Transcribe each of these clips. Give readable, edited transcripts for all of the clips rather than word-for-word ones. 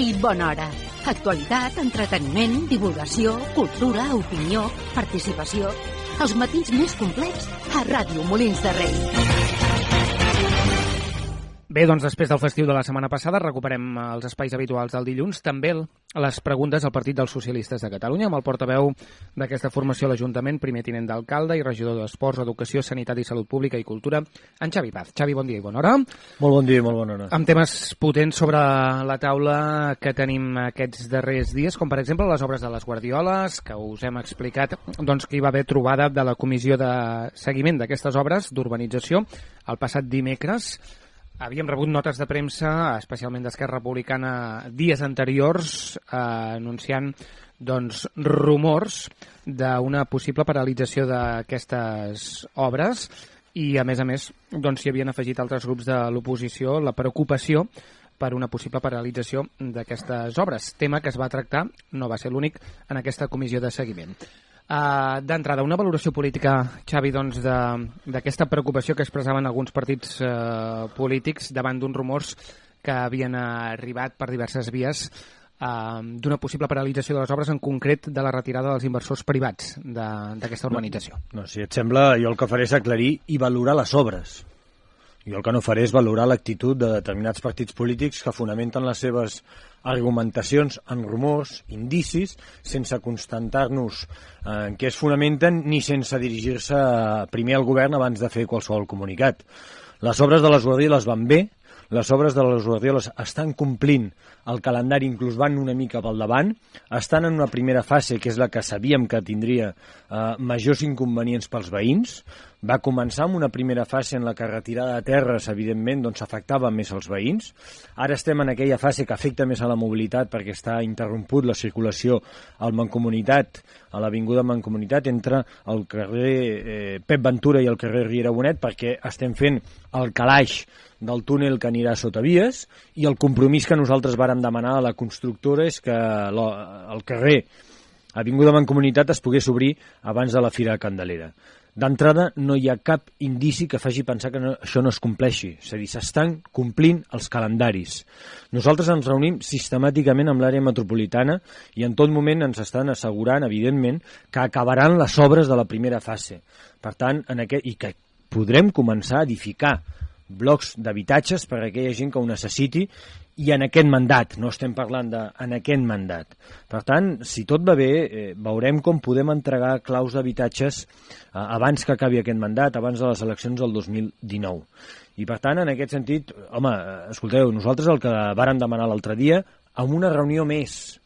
i bona hora. Actualitat, entreteniment, divulgació, cultura, opinió, participació. Els matins més complets a Ràdio Molins de Rei. Bé, doncs després del festiu de la setmana passada recuperem els espais habituals del dilluns, també les preguntes al Partit dels Socialistes de Catalunya, amb el portaveu d'aquesta formació a l'Ajuntament, primer tinent d'alcalde i regidor d'Esports, Educació, Sanitat i Salut Pública i Cultura, en Xavi Paz. Xavi, bon dia i bona hora. Molt bon dia i molt bona hora. Amb temes potents sobre la taula que tenim aquests darrers dies, com per exemple les obres de les Guardioles, que us hem explicat doncs, que hi va haver trobada de la Comissió de Seguiment d'aquestes obres d'urbanització el passat dimecres. Havíem rebut notes de premsa, especialment d'Esquerra Republicana, dies anteriors, anunciant doncs, rumors d'una possible paralització d'aquestes obres i, a més, doncs, s'hi havien afegit altres grups de l'oposició la preocupació per una possible paralització d'aquestes obres, tema que es va tractar, no va ser l'únic, en aquesta comissió de seguiment. D'entrada, una valoració política, Xavi, doncs, d'aquesta preocupació que expressaven alguns partits polítics davant d'uns rumors que havien arribat per diverses vies d'una possible paralització de les obres, en concret de la retirada dels inversors privats d'aquesta urbanització. No, si et sembla, jo el que faré és aclarir i valorar les obres. Jo el que no faré és valorar l'actitud de determinats partits polítics que fonamenten les seves argumentacions en rumors, indicis, sense constatar-nos en què es fonamenten ni sense dirigir-se primer al govern abans de fer qualsevol comunicat. Les obres de les Guardioles van bé, les obres de les Guardioles estan complint el calendari, inclús van una mica pel davant, estan en una primera fase, que és la que sabíem que tindria majors inconvenients pels veïns. Va començar amb una primera fase en la que retirada de terres, evidentment, doncs afectava més als veïns. Ara estem en aquella fase que afecta més a la mobilitat perquè està interromput la circulació al Mancomunitat, a l'avinguda Mancomunitat, entre el carrer Pep Ventura i el carrer Riera Bonet, perquè estem fent el calaix del túnel que anirà sota vies, i el compromís que nosaltres vàrem demanar a la constructora és que el carrer Avinguda Mancomunitat es pogués obrir abans de la Fira Candelera. D'entrada, no hi ha cap indici que faci pensar que això no es compleixi. És a dir, s'estan complint els calendaris. Nosaltres ens reunim sistemàticament amb l'àrea metropolitana i en tot moment ens estan assegurant, evidentment, que acabaran les obres de la primera fase. Per tant, i que podrem començar a edificar blocs d'habitatges per a aquella gent que ho necessiti, i en aquest mandat, no estem parlant en aquest mandat. Per tant, si tot va bé, veurem com podem entregar claus d'habitatges abans que acabi aquest mandat, abans de les eleccions del 2019. I per tant, en aquest sentit, home, escolteu, nosaltres el que vàrem demanar l'altre dia, amb una reunió més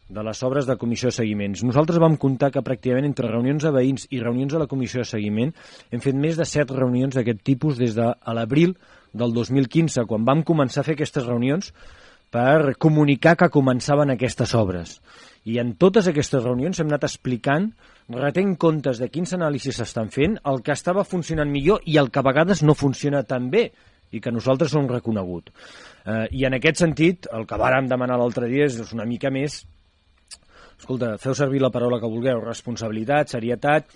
de les obres de comissió de seguiments. Nosaltres vam comptar que pràcticament entre reunions de veïns i reunions de la comissió de seguiment hem fet més de 7 reunions d'aquest tipus des de l'abril del 2015, quan vam començar a fer aquestes reunions per comunicar que començaven aquestes obres. I en totes aquestes reunions hem anat explicant, retent comptes de quins anàlisis s'estan fent, el que estava funcionant millor i el que a vegades no funciona tan bé, i que nosaltres ho hem reconegut. I en aquest sentit, el que vàrem demanar l'altre dia és una mica més. Escolta, feu servir la paraula que vulgueu, responsabilitat, serietat.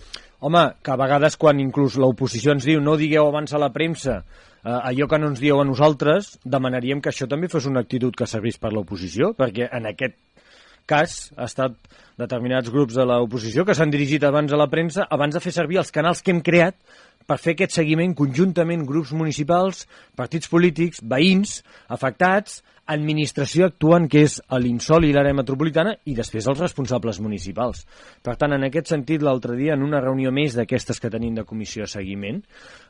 Home, que a vegades quan inclús l'oposició ens diu no digueu abans a la premsa allò que no ens dieu a nosaltres, demanaríem que això també fos una actitud que servís per l'oposició, perquè en aquest cas ha estat determinats grups de l'oposició que s'han dirigit abans a la premsa abans de fer servir els canals que hem creat per fer aquest seguiment conjuntament, grups municipals, partits polítics, veïns, afectats, administració actuant, que és l'Insol i l'àrea metropolitana, i després els responsables municipals. Per tant, en aquest sentit, l'altre dia, en una reunió més d'aquestes que tenim de comissió de seguiment,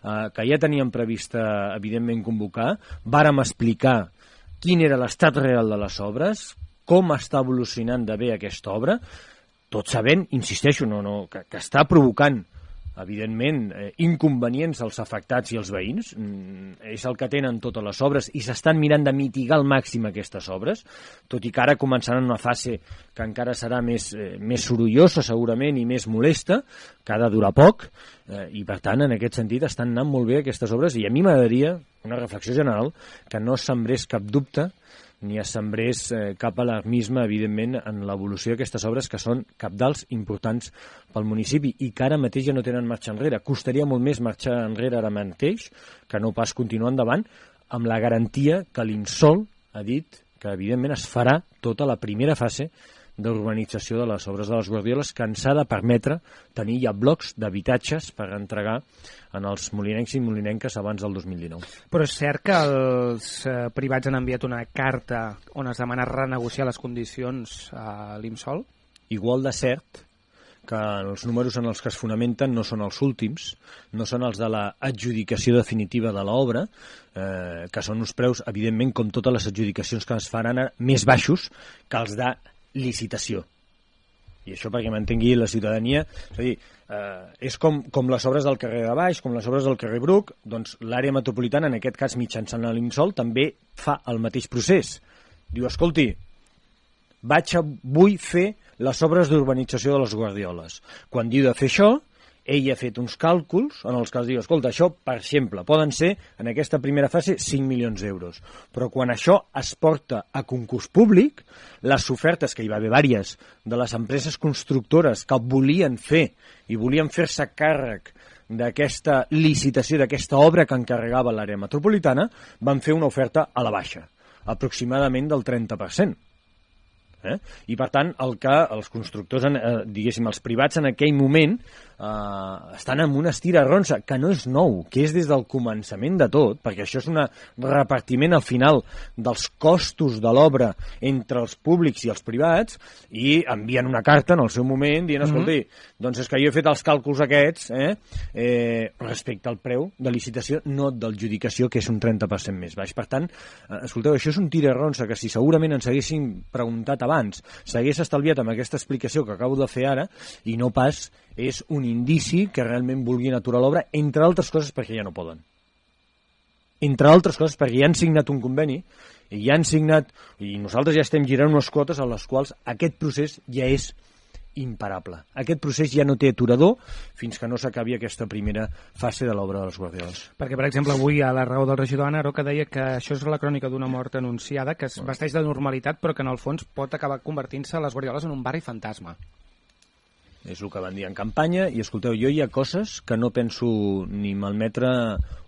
que ja teníem prevista, evidentment, convocar, vàrem explicar quin era l'estat real de les obres, com està evolucionant de bé aquesta obra, tot sabent, insisteixo, que està provocant evidentment, inconvenients als afectats i als veïns. És el que tenen totes les obres i s'estan mirant de mitigar al màxim aquestes obres, tot i que ara començaran una fase que encara serà més sorollosa segurament i més molesta, que ha de durar poc, i per tant en aquest sentit estan anant molt bé aquestes obres, i a mi m'agradaria, una reflexió general, que no sembrés cap dubte ni es sembrés cap alarmisme, evidentment, en l'evolució d'aquestes obres que són cabdals importants pel municipi i que ara mateix ja no tenen marxa enrere. Costaria molt més marxar enrere ara mateix que no pas continuar endavant, amb la garantia que l'Insol ha dit que evidentment es farà tota la primera fase d'urbanització de les obres de les Guardioles, que ens ha de permetre tenir ja blocs d'habitatges per entregar en els molinencs i molinenques abans del 2019. Però és cert que els privats han enviat una carta on es demana renegociar les condicions a l'IMSOL? Igual de cert que els números en els que es fonamenten no són els últims, no són els de l'adjudicació definitiva de l'obra, que són uns preus, evidentment, com totes les adjudicacions que es faran, més baixos que els de licitació. I això perquè m'entengui la ciutadania, és a dir, és com les obres del carrer de Baix, com les obres del carrer Bruc, doncs l'àrea metropolitana, en aquest cas mitjançant l'IMSOL, també fa el mateix procés. Diu, escolti, vull fer les obres d'urbanització de les Guardioles. Quan diu de fer això, ell ha fet uns càlculs en els que es diu, escolta, això, per exemple, poden ser, en aquesta primera fase, 5 milions d'euros. Però quan això es porta a concurs públic, les ofertes, que hi va haver diverses, de les empreses constructores que volien fer i volien fer-se càrrec d'aquesta licitació, d'aquesta obra que encarregava l'àrea metropolitana, van fer una oferta a la baixa, aproximadament del 30%. I per tant el que els constructors, diguéssim, els privats en aquell moment estan en una estira-arronsa que no és nou, que és des del començament de tot, perquè això és un repartiment al final dels costos de l'obra entre els públics i els privats, i envien una carta en el seu moment dient, escolti, doncs és que jo he fet els càlculs aquests respecte al preu de licitació, no d'adjudicació, que és un 30% més baix. Per tant, escolteu, això és un tira-arronsa que si segurament ens haguessin preguntat abans, s'hagués estalviat amb aquesta explicació que acabo de fer ara, i no pas és un indici que realment vulguin aturar l'obra, entre altres coses perquè ja no poden. Entre altres coses perquè ja han signat un conveni, i ja han signat, i nosaltres ja estem girant unes quotes a les quals aquest procés ja és imparable. Aquest procés ja no té aturador fins que no s'acabi aquesta primera fase de l'obra de les Guardioles. Perquè, per exemple, avui a la raó del regidor Anna Aroca deia que això és la crònica d'una mort anunciada, que es vesteix de normalitat, però que en el fons pot acabar convertint-se les Guardioles en un barri fantasma. És el que van dir en campanya, i escolteu, jo hi ha coses que no penso ni malmetre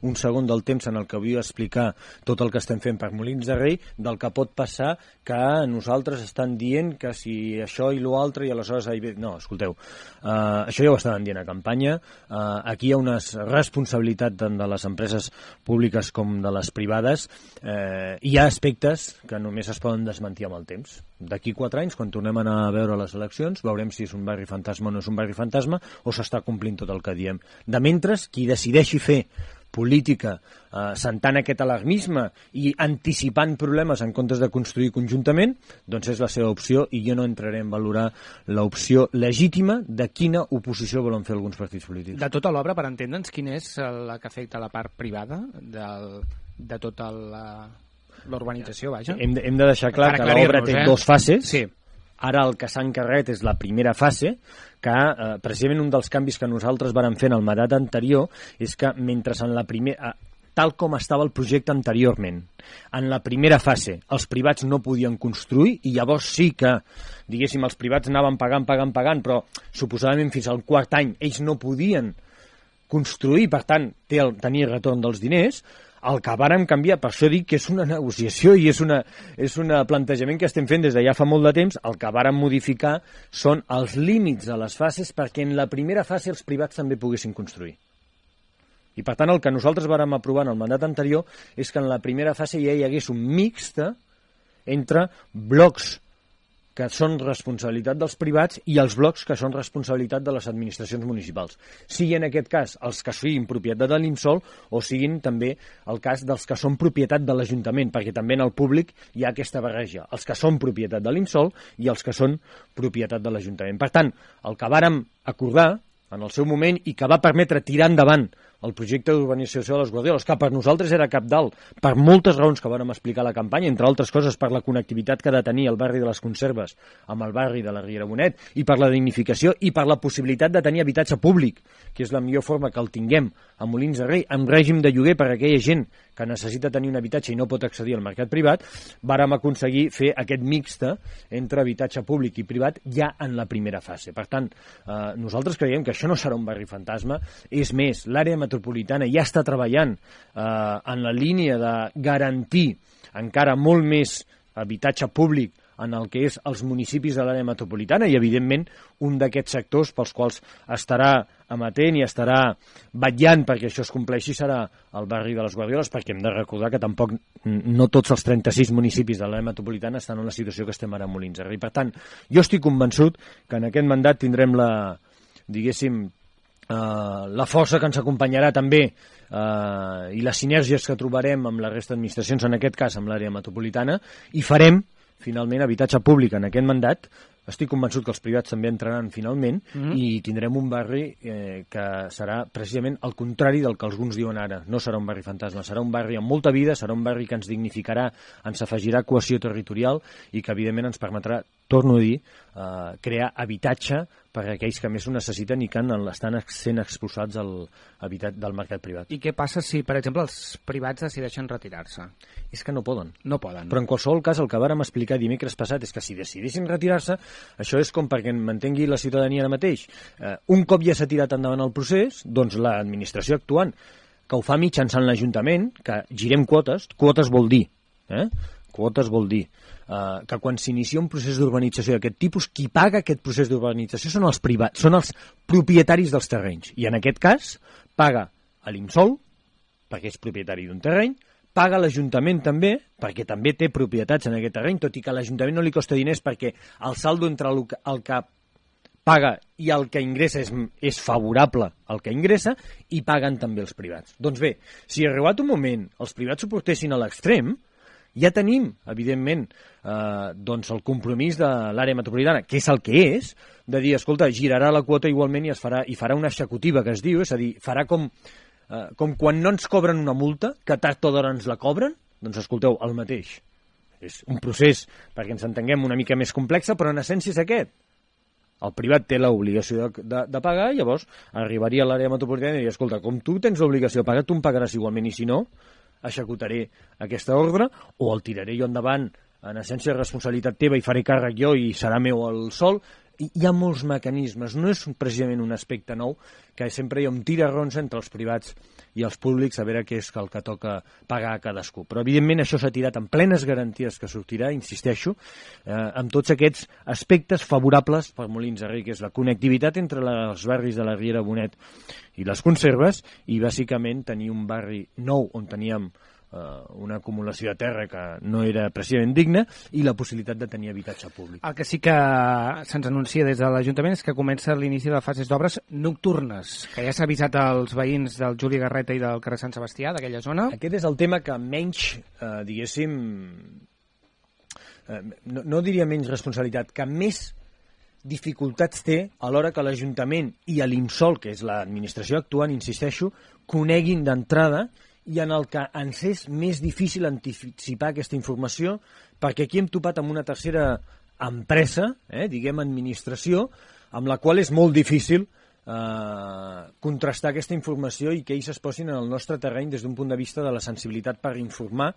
un segon del temps en el que vull explicar tot el que estem fent per Molins de Rei, del que pot passar que nosaltres estan dient que si això i l'altre i aleshores... No, escolteu, això ja ho estaven dient a campanya, aquí hi ha una responsabilitat tant de les empreses públiques com de les privades, hi ha aspectes que només es poden desmentir amb el temps. D'aquí 4 anys, quan tornem a anar a veure les eleccions, veurem si és un barri fantasma o no és un barri fantasma, o s'està complint tot el que diem. De mentre, qui decideixi fer política sentant aquest alarmisme i anticipant problemes en comptes de construir conjuntament, doncs és la seva opció, i jo no entraré en valorar l'opció legítima de quina oposició volen fer alguns partits polítics. De tota l'obra, per entendre'ns, quina és la que afecta la part privada de tota l'urbanització, vaja? Hem de deixar clar que l'obra té 2 fases. Sí. Ara el que s'ha encarregat és la primera fase, que precisament un dels canvis que nosaltres vàrem fer en el mandat anterior és que mentre en la primera... tal com estava el projecte anteriorment, en la primera fase els privats no podien construir, i llavors sí que, diguéssim, els privats anaven pagant, però suposadament fins al 4è any ells no podien construir, per tant tenir retorn dels diners. El que vàrem canviar, per això dic que és una negociació i és un plantejament que estem fent des de ja fa molt de temps, el que vàrem modificar són els límits de les fases perquè en la primera fase els privats també poguessin construir. I per tant el que nosaltres vàrem aprovar en el mandat anterior és que en la primera fase ja hi hagués un mixte entre blocs que són responsabilitat dels privats i els blocs que són responsabilitat de les administracions municipals. Sigui en aquest cas els que siguin propietat de l'IMSOL o siguin també el cas dels que són propietat de l'Ajuntament, perquè també en el públic hi ha aquesta barreja, els que són propietat de l'IMSOL i els que són propietat de l'Ajuntament. Per tant, el que vàrem acordar en el seu moment i que va permetre tirar endavant el projecte d'urbanització de les Guardioles, que per nosaltres era cabdal, per moltes raons que vàrem explicar a la campanya, entre altres coses per la connectivitat que ha de tenir el barri de les Conserves amb el barri de la Riera Bonet, i per la dignificació i per la possibilitat de tenir habitatge públic, que és la millor forma que el tinguem a Molins de Rei, amb règim de lloguer per a aquella gent que necessita tenir un habitatge i no pot accedir al mercat privat, vàrem aconseguir fer aquest mixte entre habitatge públic i privat ja en la primera fase. Per tant, nosaltres creiem que això no serà un barri fantasma, és més, l'àrea metropolitana ja està treballant en la línia de garantir encara molt més habitatge públic en el que és els municipis de l'àrea metropolitana i, evidentment, un d'aquests sectors pels quals estarà amatent i estarà vetllant perquè això es compleixi serà el barri de les Guardioles, perquè hem de recordar que tampoc no tots els 36 municipis de l'àrea metropolitana estan en la situació que estem ara a Molins de Rei. Per tant, jo estic convençut que en aquest mandat tindrem la força que ens acompanyarà també i les sinergies que trobarem amb la resta d'administracions, en aquest cas amb l'àrea metropolitana, i farem finalment habitatge públic en aquest mandat. Estic convençut que els privats també entraran finalment i tindrem un barri que serà precisament el contrari del que alguns diuen ara. No serà un barri fantasma, serà un barri amb molta vida, serà un barri que ens dignificarà, ens afegirà cohesió territorial i que evidentment ens permetrà, torno a dir, crear habitatge per a aquells que més ho necessiten i que estan sent expulsats del mercat privat. I què passa si, per exemple, els privats decideixen retirar-se? És que no poden. No poden. Però en qualsevol cas, el que vàrem explicar dimecres passat és que si decidissin retirar-se, això és com perquè m'entengui la ciutadania ara mateix. Un cop ja s'ha tirat endavant el procés, doncs l'administració actuant, que ho fa mitjançant l'Ajuntament, que girem quotes vol dir, quotes vol dir que quan s'inicia un procés d'urbanització d'aquest tipus, qui paga aquest procés d'urbanització són els privats, són els propietaris dels terrenys. I en aquest cas paga a l'IMSOL, perquè és propietari d'un terreny, paga l'Ajuntament també, perquè també té propietats en aquest terreny, tot i que a l'Ajuntament no li costa diners perquè el saldo entre el que paga i el que ingressa és favorable al que ingressa, i paguen també els privats. Doncs bé, si arribat un moment els privats ho portessin a l'extrem, ja tenim, evidentment, doncs el compromís de l'àrea metropolitana, que és el que és, de dir, escolta, girarà la quota igualment i farà una executiva, que es diu, és a dir, farà com quan no ens cobren una multa, que tard o d'hora ens la cobren, doncs escolteu, el mateix. És un procés, perquè ens entenguem, una mica més complexa, però en essència és aquest. El privat té l'obligació de pagar, i llavors arribaria a l'àrea metropolitana i diria, escolta, com tu tens l'obligació de pagar, tu em pagaràs igualment, i si no, executaré aquesta ordre o el tiraré jo endavant, en essència responsabilitat teva, i faré càrrec jo i serà meu el sol. Hi ha molts mecanismes, no és precisament un aspecte nou, que sempre hi ha un tira-ronsa entre els privats i els públics a veure què és el que toca pagar a cadascú. Però evidentment això s'ha tirat amb plenes garanties que sortirà, insisteixo, amb tots aquests aspectes favorables per Molins de Rei, que és la connectivitat entre els barris de la Riera Bonet i les Conserves, i bàsicament tenir un barri nou on teníem una acumulació de terra que no era precisament digna, i la possibilitat de tenir habitatge públic. El que sí que se'ns anuncia des de l'Ajuntament és que comença l'inici de fases d'obres nocturnes, que ja s'ha avisat als veïns del Juli Garreta i del carrer Sant Sebastià, d'aquella zona. Aquest és el tema que menys, diguéssim, no diria menys responsabilitat, que més dificultats té a l'hora que l'Ajuntament i l'IMSOL, que és l'administració actuant, insisteixo, coneguin d'entrada, i en el que ens és més difícil anticipar aquesta informació, perquè aquí hem topat amb una tercera empresa, diguem administració, amb la qual és molt difícil contrastar aquesta informació i que ells es posin en el nostre terreny des d'un punt de vista de la sensibilitat per informar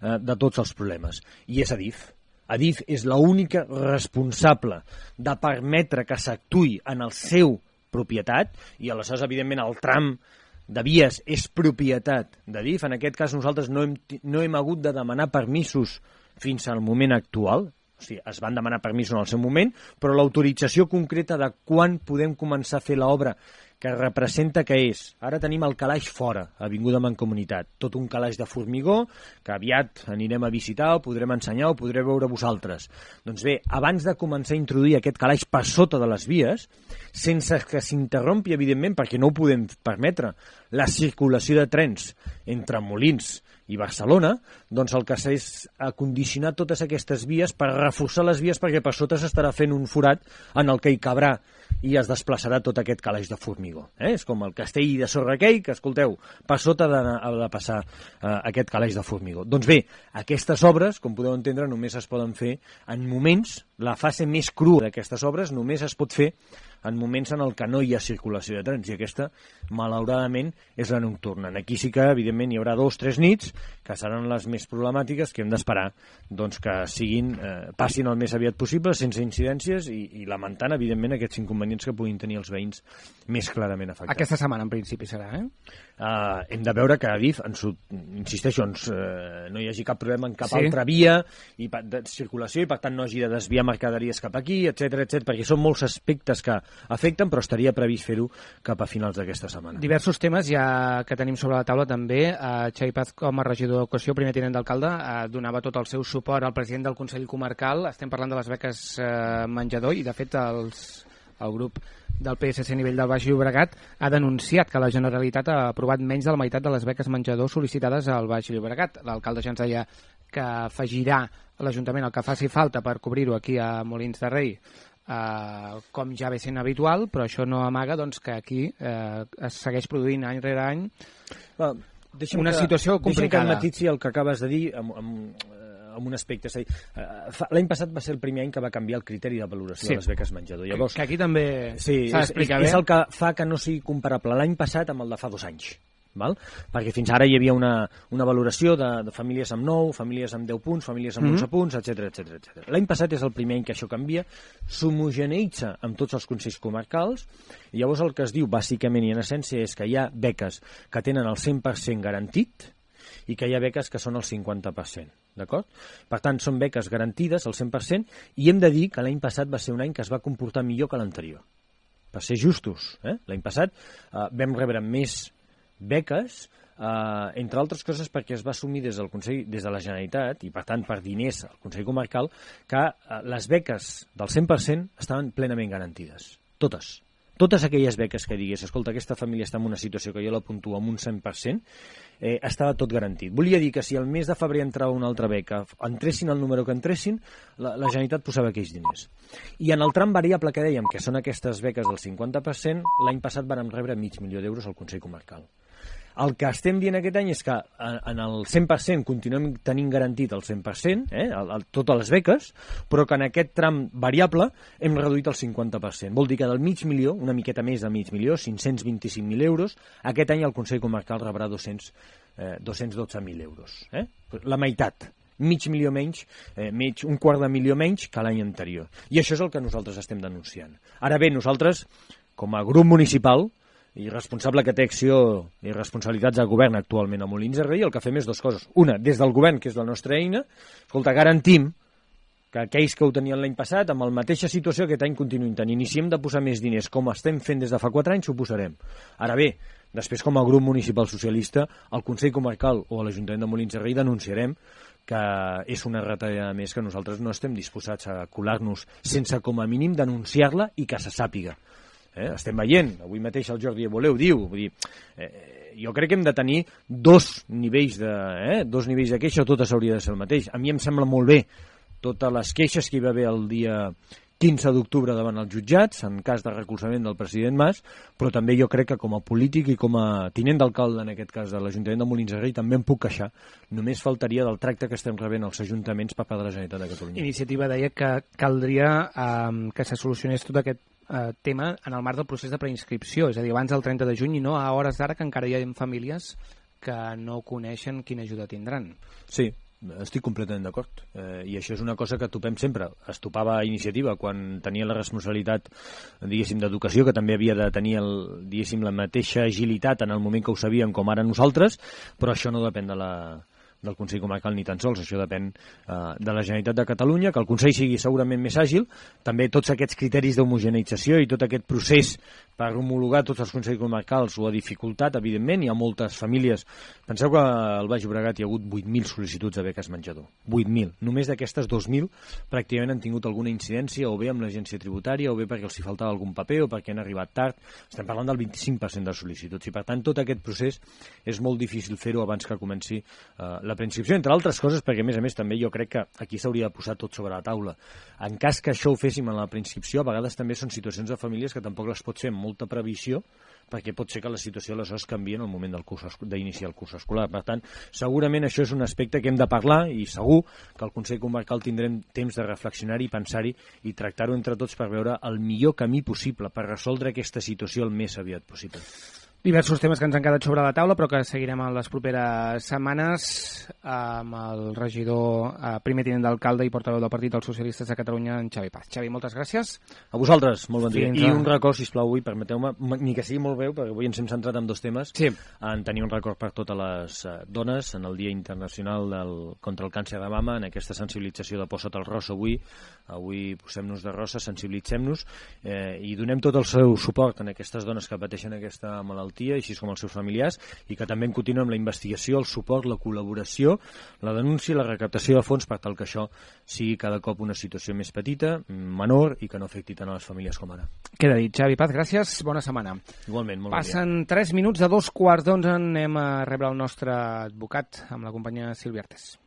de tots els problemes. I és Adif. Adif és l'única responsable de permetre que s'actuï en el seu propietat, i aleshores, evidentment, el tram de vies és propietat d'Adif. En aquest cas nosaltres no hem hagut de demanar permisos fins al moment actual, o sigui, es van demanar permisos en el seu moment, però l'autorització concreta de quan podem començar a fer l'obra que representa que és, ara tenim el calaix fora, Avinguda Mancomunitat, tot un calaix de formigó que aviat anirem a visitar, o podrem ensenyar, o podreu veure vosaltres. Doncs bé, abans de començar a introduir aquest calaix per sota de les vies, sense que s'interrompi, evidentment, perquè no ho podem permetre, la circulació de trens entre Molins i Barcelona, doncs el que s'ha és acondicionar totes aquestes vies per reforçar les vies, perquè per sota s'estarà fent un forat en el que hi cabrà i es desplaçarà tot aquest calaix de formigó. És com el castell de sorra aquell, que, escolteu, per sota ha de passar aquest calaix de formigó. Doncs bé, aquestes obres, com podeu entendre, només es poden fer en moments la fase més crua d'aquestes obres només es pot fer en moments en el que no hi ha circulació de trens, i aquesta, malauradament, és la nocturna. Aquí sí que, evidentment, hi haurà 2 o 3 nits, que seran les més problemàtiques, que hem d'esperar doncs, que passin el més aviat possible, sense incidències, i lamentant, evidentment, aquests inconvenients que puguin tenir els veïns més clarament afectats. Aquesta setmana, en principi, serà, Hem de veure que a Adif, insisteixo, no hi hagi cap problema en cap altra via de circulació, i per tant no hagi de desviar mercaderies cap aquí, etc, perquè són molts aspectes que afecten, però estaria previst fer-ho cap a finals d'aquesta setmana. Diversos temes ja que tenim sobre la taula també. Xavi Paz, com a regidor d'Educació, primer tinent d'alcalde, donava tot el seu suport al president del Consell Comarcal. Estem parlant de les beques menjador i, de fet, el grup del PSC a nivell del Baix Llobregat ha denunciat que la Generalitat ha aprovat menys de la meitat de les beques menjador sol·licitades al Baix Llobregat. L'alcalde ja ens deia que afegirà a l'Ajuntament el que faci falta per cobrir-ho aquí a Molins de Rei, com ja ve sent habitual, però això no amaga doncs, que aquí es segueix produint any rere any una situació complicada. Deixa'm que matitzi el que acabes de dir amb un aspecte. L'any passat va ser el primer any que va canviar el criteri de valoració de les beques menjador. Llavors, que aquí també s'ha d'explicar bé. És el que fa que no sigui comparable l'any passat amb el de fa 2 anys. Val? Perquè fins ara hi havia una valoració de famílies amb 9, famílies amb 10 punts, famílies amb 11 punts, etc. L'any passat és el primer any que això canvia, s'homogeneïtza amb tots els consells comarcals, i llavors el que es diu bàsicament i en essència és que hi ha beques que tenen el 100% garantit i que hi ha beques que són el 50%. D'acord? Per tant, són beques garantides al 100%, i hem de dir que l'any passat va ser un any que es va comportar millor que l'anterior. Per ser justos, l'any passat vam rebre més beques, entre altres coses perquè es va assumir des de la Generalitat, i per tant per diners al Consell Comarcal, que les beques del 100% estaven plenament garantides. Totes aquelles beques que digués, escolta, aquesta família està en una situació que jo la puntuo amb un 100%, estava tot garantit. Volia dir que si el mes de febrer entrava una altra beca, entressin el número que entressin, la Generalitat posava aquells diners. I en el tram variable que dèiem, que són aquestes beques del 50%, l'any passat vàrem rebre 500.000 euros al Consell Comarcal. El que estem dient aquest any és que en el 100% continuem tenint garantit el 100%, totes les beques, però que en aquest tram variable hem reduït el 50%. Vol dir que del 500.000, una miqueta més del 500.000, 525.000 euros, aquest any el Consell Comarcal rebrà 212.000 euros. La meitat. 500.000 menys, un $250.000 menys que l'any anterior. I això és el que nosaltres estem denunciant. Ara bé, nosaltres, com a grup municipal, i responsable que té acció i responsabilitats de govern actualment a Molins de Rei, el que fem és 2 coses. Una, des del govern, que és la nostra eina, escolta, garantim que aquells que ho tenien l'any passat, amb la mateixa situació aquest any continuïn tenint. I si hem de posar més diners, com estem fent des de fa 4 anys, ho posarem. Ara bé, després com a grup municipal socialista, al Consell Comarcal o a l'Ajuntament de Molins de Rei denunciarem que és una retallada més que nosaltres no estem disposats a colar-nos sense com a mínim denunciar-la i que se sàpiga. Estem veient, avui mateix el Jordi Ebolé ho diu, vull dir, jo crec que hem de tenir 2 nivells de queixa, o totes hauria de ser el mateix. A mi em sembla molt bé totes les queixes que hi va haver el dia 15 d'octubre davant els jutjats, en cas de recolzament del president Mas, però també jo crec que com a polític i com a tinent d'alcalde, en aquest cas de l'Ajuntament de Molins de Rei, també em puc queixar. Només faltaria del tracte que estem rebent als ajuntaments per part de la Generalitat de Catalunya. Iniciativa deia que caldria que se solucionés tot aquest tema en el marc del procés de preinscripció, és a dir, abans del 30 de juny i no a hores d'ara que encara hi ha famílies que no coneixen quina ajuda tindran. Sí, estic completament d'acord. I això és una cosa que topem sempre. Es topava a Iniciativa quan tenia la responsabilitat, diguéssim, d'educació, que també havia de tenir, diguéssim, la mateixa agilitat en el moment que ho sabíem com ara nosaltres, però això no depèn del Consell Comarcal ni tan sols, això depèn de la Generalitat de Catalunya, que el Consell sigui segurament més àgil, també tots aquests criteris d'homogeneïtzació i tot aquest procés per homologar tots els Consells Comarcals ho ha dificultat, evidentment, hi ha moltes famílies. Penseu que al Baix Llobregat hi ha hagut 8.000 sol·licituds de beques menjador. 8.000. Només d'aquestes 2.000 pràcticament han tingut alguna incidència, o bé amb l'agència tributària, o bé perquè els hi faltava algun paper, o perquè han arribat tard. Estem parlant del 25% de sol·licituds, i per tant tot aquest procés és molt difícil fer-ho abans que comenci la preinscripció, entre altres coses, perquè a més també jo crec que aquí s'hauria de posar tot sobre la taula. En cas que això ho féssim en la preinscripció, a vegades també són situacions de famílies que tampoc les pots fer amb molta previsió, perquè pot ser que la situació aleshores canvia en el moment d'iniciar el curs escolar. Per tant, segurament això és un aspecte que hem de parlar i segur que al Consell Comarcal tindrem temps de reflexionar-hi, pensar-hi i tractar-ho entre tots per veure el millor camí possible per resoldre aquesta situació el més aviat possible. Diversos temes que ens han quedat sobre la taula, però que seguirem en les properes setmanes amb el regidor, primer tinent d'alcalde i portaveu del Partit dels Socialistes de Catalunya, en Xavi Paz. Xavi, moltes gràcies. A vosaltres, molt bon dia. I un record, sisplau, avui, permeteu-me, ni que sigui molt breu, perquè avui ens hem centrat en 2 temes, en tenir un record per totes les dones en el Dia Internacional contra el Càncer de Mama, en aquesta sensibilització de Posa't el rosa avui posem-nos de rosa, sensibilitzem-nos i donem tot el seu suport en aquestes dones que pateixen aquesta malaltia, així com els seus familiars, i que també en continuem la investigació, el suport, la col·laboració, la denúncia i la recaptació de fons per tal que això sigui cada cop una situació més petita, menor i que no afecti tant a les famílies com ara. Queda dit, Xavi Paz, gràcies, bona setmana. Igualment, molt Passen 3 minuts de 2:15, anem a rebre el nostre advocat amb la companya Sílvia Artés.